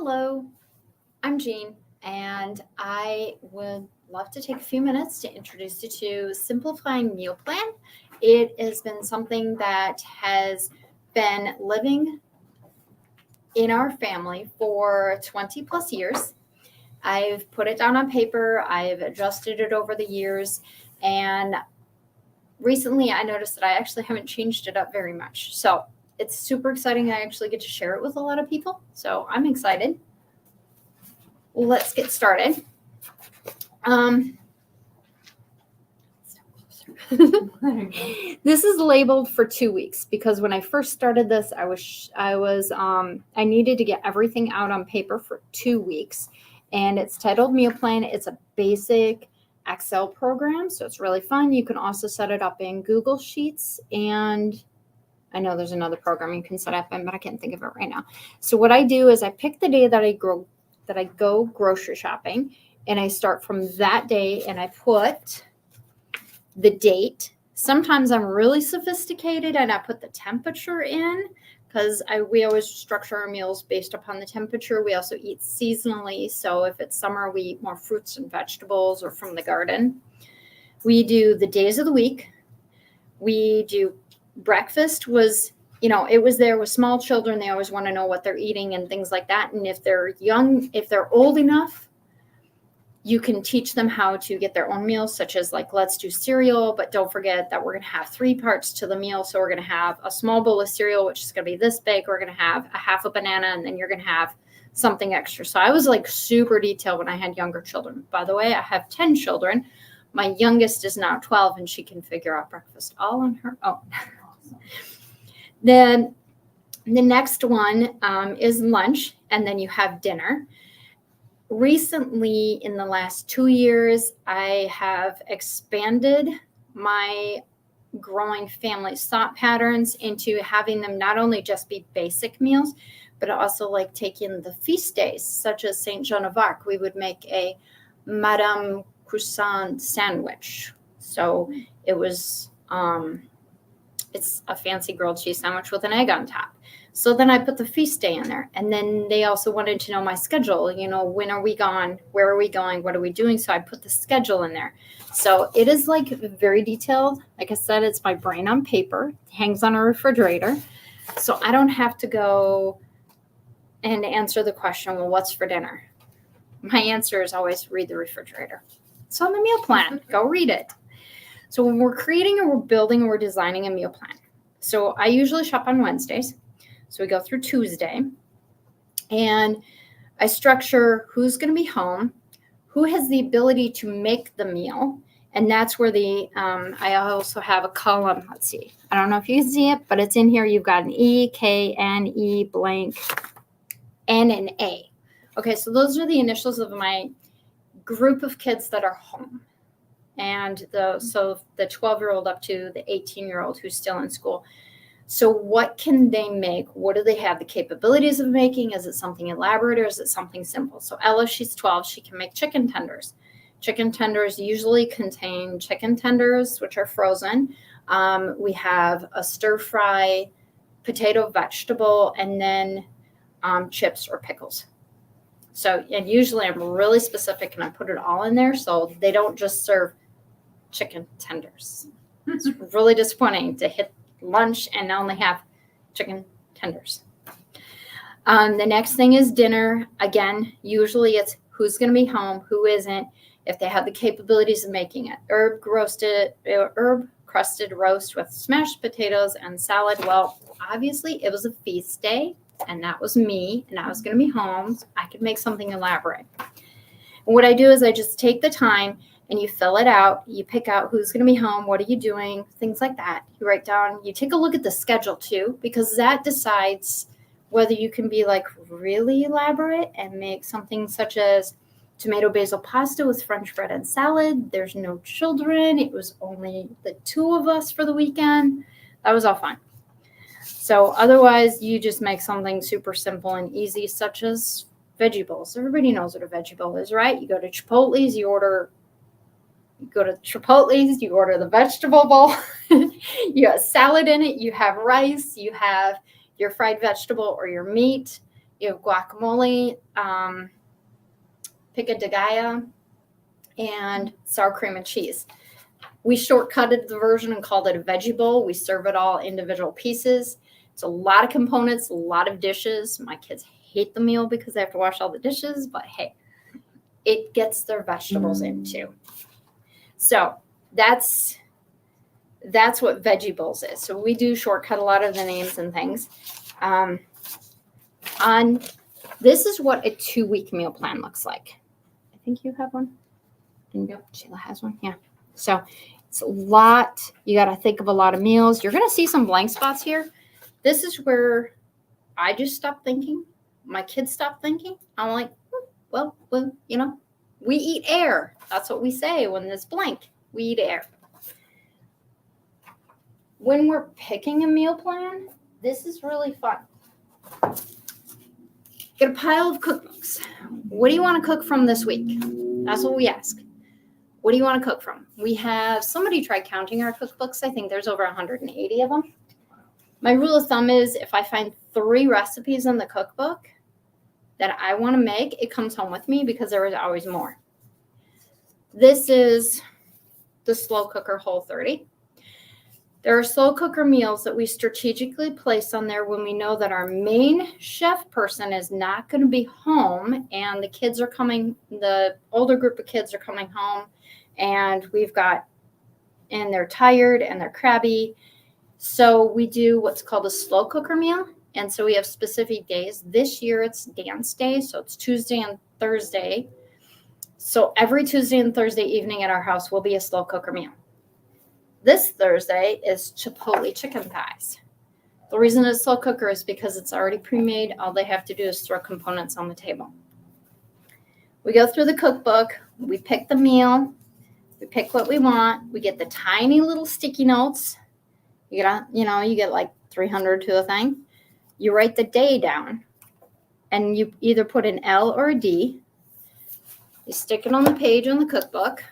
Hello, I'm Jean, and I would love to take a few minutes to introduce you to Simplifying Meal Plan. It has been something that has been living in our family for 20 plus years. I've put it down on paper, I've adjusted it over the years, and recently I noticed that I actually haven't changed it up very much. So it's super exciting. I actually get to share it with a lot of people. So I'm excited. Let's get started. This is labeled for 2 weeks because when I first started this, I needed to get everything out on paper for 2 weeks, and it's titled Meal Plan. It's a basic Excel program, so it's really fun. You can also set it up in Google Sheets, and I know there's another program you can set up in, but I can't think of it right now. So what I do is I pick the day that I go grocery shopping, and I start from that day, and I put the date. Sometimes I'm really sophisticated and I put the temperature in because we always structure our meals based upon the temperature. We also eat seasonally. So if it's summer, we eat more fruits and vegetables or from the garden. We do the days of the week. We do breakfast it was there with small children. They always want to know what they're eating and things like that. And if they're old enough, you can teach them how to get their own meals, such as let's do cereal, but don't forget that we're going to have 3 parts to the meal. So we're going to have a small bowl of cereal, which is going to be this big. We're going to have a half a banana, and then you're going to have something extra. So I was super detailed when I had younger children. By the way, I have 10 children. My youngest is now 12, and she can figure out breakfast all on her own. Then the next one is lunch, and then you have dinner. Recently, in the last 2 years, I have expanded my growing family's thought patterns into having them not only just be basic meals, but also taking the feast days, such as Saint Joan of Arc. We would make a Madame Croissant sandwich. So it was, it's a fancy grilled cheese sandwich with an egg on top. So then I put the feast day in there. And then they also wanted to know my schedule. When are we gone? Where are we going? What are we doing? So I put the schedule in there. So it is very detailed. Like I said, it's my brain on paper. It hangs on a refrigerator. So I don't have to go and answer the question, well, what's for dinner? My answer is always read the refrigerator. It's on the meal plan. Go read it. So when we're creating or we're building or we're designing a meal plan. So I usually shop on Wednesdays. So we go through Tuesday, and I structure who's going to be home, who has the ability to make the meal, and that's where I also have a column. Let's see. I don't know if you can see it, but it's in here. You've got an E, K, N, E, blank, N, and A. Okay, so those are the initials of my group of kids that are home. And the 12-year-old up to the 18-year-old who's still in school. So what can they make? What do they have the capabilities of making? Is it something elaborate or is it something simple? So Ella, she's 12. She can make chicken tenders. Chicken tenders usually contain chicken tenders, which are frozen. We have a stir-fry potato vegetable, and then chips or pickles. So, and usually I'm really specific and I put it all in there so they don't just serve chicken tenders. It's really disappointing to hit lunch and only have chicken tenders. The next thing is dinner. Again, usually it's who's going to be home, who isn't, if they have the capabilities of making it. Herb crusted roast with smashed potatoes and salad. Well, obviously it was a feast day, and that was me, and I was going to be home. So I could make something elaborate. And what I do is I just take the time and you fill it out. You pick out who's going to be home, what are you doing, things like that. You write down, you take a look at the schedule too, because that decides whether you can be really elaborate and make something such as tomato basil pasta with French bread and salad. There's no children. It was only the 2 of us for the weekend. That was all fun. So otherwise, you just make something super simple and easy, such as veggie bowls. Everybody knows what a veggie bowl is, right? You go to Chipotle's, you order the vegetable bowl. You have salad in it. You have rice. You have your fried vegetable or your meat. You have guacamole, pico de gallo, and sour cream and cheese. We shortcutted the version and called it a veggie bowl. We serve it all individual pieces. It's a lot of components, a lot of dishes. My kids hate the meal because they have to wash all the dishes, but hey, it gets their vegetables in too. So that's what veggie bowls is. So we do shortcut a lot of the names and things. This is what a 2-week meal plan looks like. I think you have one. Yep, Sheila has one. Yeah. So it's a lot. You got to think of a lot of meals. You're going to see some blank spots here. This is where I just stopped thinking. My kids stopped thinking. I'm like, well, you know, we eat air. That's what we say when there's blank. We eat air. When we're picking a meal plan, this is really fun. Get a pile of cookbooks. What do you want to cook from this week? That's what we ask. What do you want to cook from? We have somebody tried counting our cookbooks. I think there's over 180 of them. My rule of thumb is if I find 3 recipes in the cookbook that I want to make, it comes home with me because there is always more. This is the slow cooker Whole30. There are slow cooker meals that we strategically place on there when we know that our main chef person is not going to be home and the kids are coming, the older group of kids are coming home and they're tired and they're crabby. So we do what's called a slow cooker meal. And so we have specific days. This year it's dance day. So it's Tuesday and Thursday. So every Tuesday and Thursday evening at our house will be a slow cooker meal. This Thursday is Chipotle chicken thighs. The reason it's slow cooker is because it's already pre-made. All they have to do is throw components on the table. We go through the cookbook. We pick the meal. We pick what we want. We get the tiny little sticky notes. You get like 300 to a thing. You write the day down, and you either put an L or a D. You stick it on the page on the cookbook,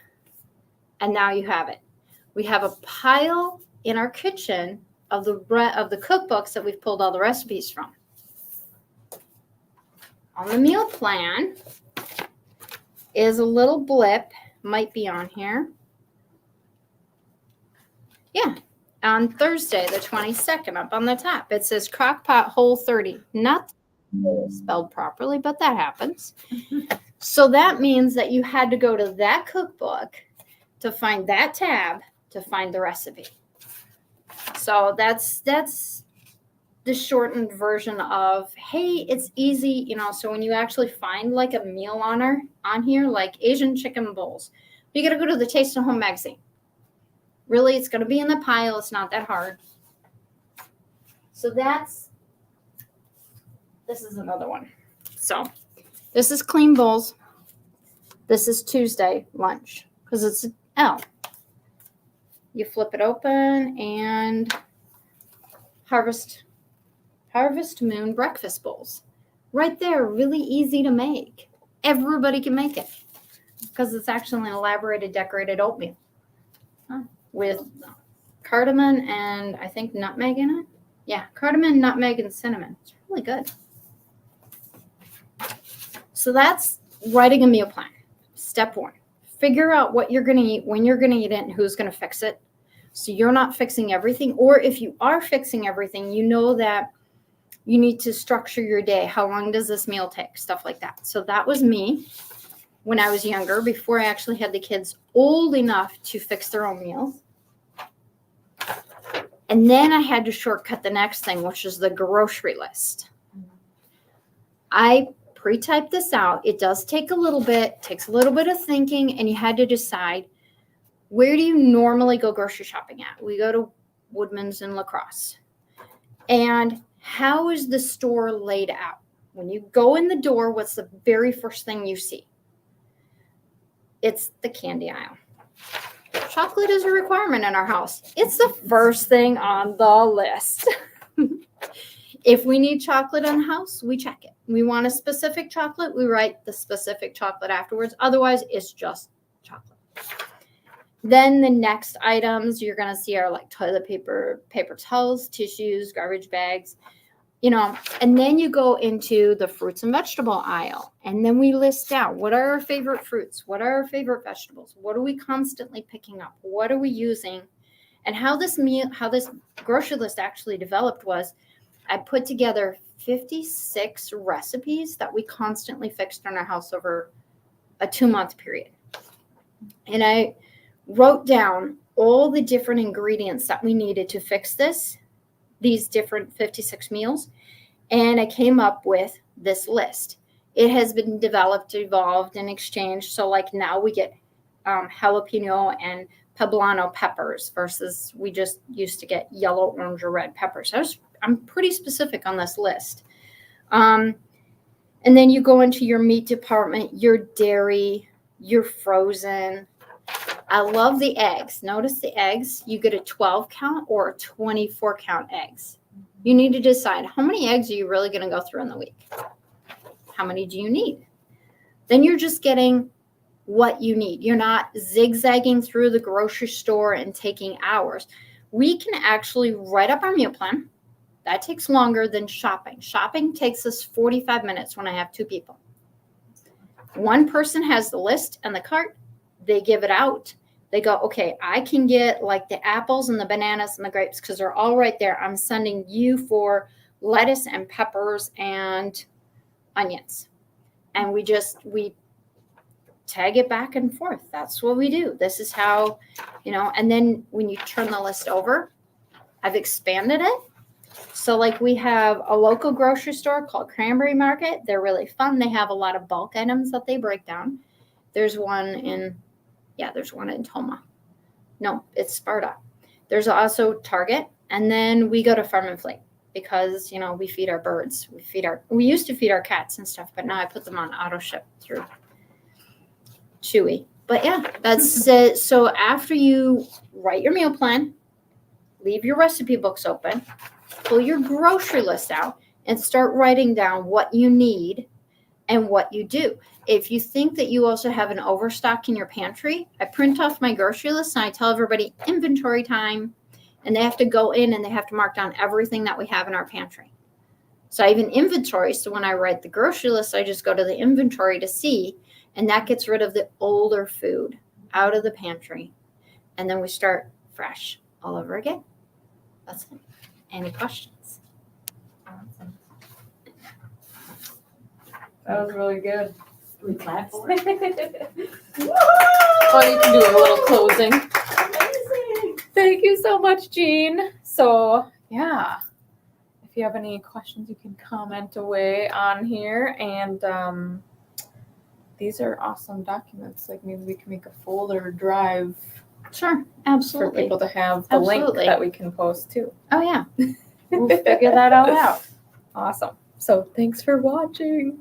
and now you have it. We have a pile in our kitchen of the cookbooks that we've pulled all the recipes from. On the meal plan is a little blip, might be on here. Yeah, on Thursday, the 22nd, up on the top, it says Crock-Pot Whole30. Not spelled properly, but that happens. So that means that you had to go to that cookbook to find that tab to find the recipe. So that's the shortened version of, hey, it's easy, so when you actually find like a meal on here, like Asian chicken bowls, you got to go to the Taste of Home magazine. Really, it's going to be in the pile. It's not that hard. So this is another one. So this is clean bowls. This is Tuesday lunch because it's an L. You flip it open and Harvest Moon breakfast bowls. Right there, really easy to make. Everybody can make it because it's actually an elaborated decorated oatmeal with cardamom and I think nutmeg in it. Yeah, cardamom, nutmeg, and cinnamon. It's really good. So that's writing a meal plan. Step 1. Figure out what you're going to eat, when you're going to eat it, and who's going to fix it. So you're not fixing everything. Or if you are fixing everything, you know that you need to structure your day. How long does this meal take? Stuff like that. So that was me when I was younger, before I actually had the kids old enough to fix their own meals. And then I had to shortcut the next thing, which is the grocery list. I pre-typed this out. It does take a little bit, takes a little bit of thinking, and you had to decide, where do you normally go grocery shopping at? We go to Woodman's in La Crosse. And how is the store laid out? When you go in the door, what's the very first thing you see? It's the candy aisle. Chocolate is a requirement in our house. It's the first thing on the list. If we need chocolate in the house, we check it. We want a specific chocolate, we write the specific chocolate afterwards. Otherwise, it's just chocolate. Then the next items you're going to see are like toilet paper, paper towels, tissues, garbage bags. and then you go into the fruits and vegetable aisle, and then we list out what are our favorite fruits, what are our favorite vegetables, what are we constantly picking up, what are we using, and how this grocery list actually developed was I put together 56 recipes that we constantly fixed in our house over a 2-month period. And I wrote down all the different ingredients that we needed to fix these different 56 meals. And I came up with this list. It has been developed, evolved, and exchanged. So like now we get jalapeno and poblano peppers versus we just used to get yellow, orange, or red peppers. I'm pretty specific on this list. And then you go into your meat department, your dairy, your frozen. I love the eggs. Notice the eggs. You get a 12 count or a 24 count eggs. You need to decide how many eggs are you really going to go through in the week? How many do you need? Then you're just getting what you need. You're not zigzagging through the grocery store and taking hours. We can actually write up our meal plan. That takes longer than shopping. Shopping takes us 45 minutes when I have 2 people. One person has the list and the cart. They give it out. They go, okay, I can get like the apples and the bananas and the grapes because they're all right there. I'm sending you for lettuce and peppers and onions. And we tag it back and forth. That's what we do. This is how, and then when you turn the list over, I've expanded it. So like we have a local grocery store called Cranberry Market. They're really fun. They have a lot of bulk items that they break down. There's one in Toma. No, it's Sparta. There's also Target. And then we go to Farm and Fleet because, we feed our birds. We used to feed our cats and stuff, but now I put them on auto ship through Chewy. But yeah, that's it. So after you write your meal plan, leave your recipe books open, pull your grocery list out, and start writing down what you need and what you do. If you think that you also have an overstock in your pantry, I print off my grocery list and I tell everybody inventory time, and they have to go in and they have to mark down everything that we have in our pantry. So I even inventory. So when I write the grocery list, I just go to the inventory to see, and that gets rid of the older food out of the pantry. And then we start fresh all over again. That's it. Any questions? Awesome. That was really good. We clap for it. Oh, you can do a little closing. Amazing. Thank you so much, Jean. So, yeah, if you have any questions, you can comment away on here. And these are awesome documents. Like maybe we can make a folder drive Sure, for absolutely. people to have the link Absolutely. that we can post too. Oh yeah, we'll figure that all out. Awesome. So thanks for watching.